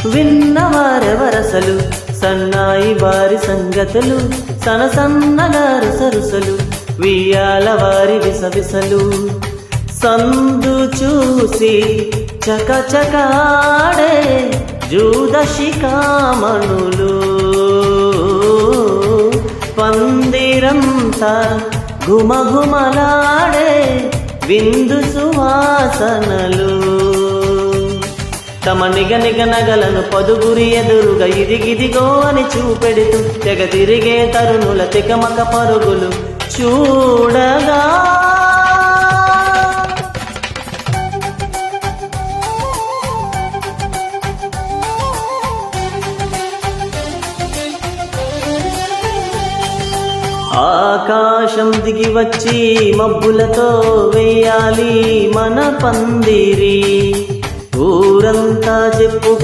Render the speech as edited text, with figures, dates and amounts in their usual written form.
విన్నవారెవరసలు సన్నాయి వారి సంగతులు, సనసన్నగారు సరుసలు, వియ్యాల వారి విసవిసలు. సందు చూసి చకచకాడే జూదశిఖామణులు, పందిరంతా ఘుమఘుమలాడే విందు సువాసనలు. తమ నిగనిగ నగలను పదుగురి ఎదురుగా ఇదిగిదిగో అని చూపెడుతూ తెగ తిరిగే తరుణుల తికమక పరుగులు చూడగా ఆకాశం దిగి వచ్చి మబ్బులతో వేయాలి మన పందిరి, ఊరంతా చెప్పుకొని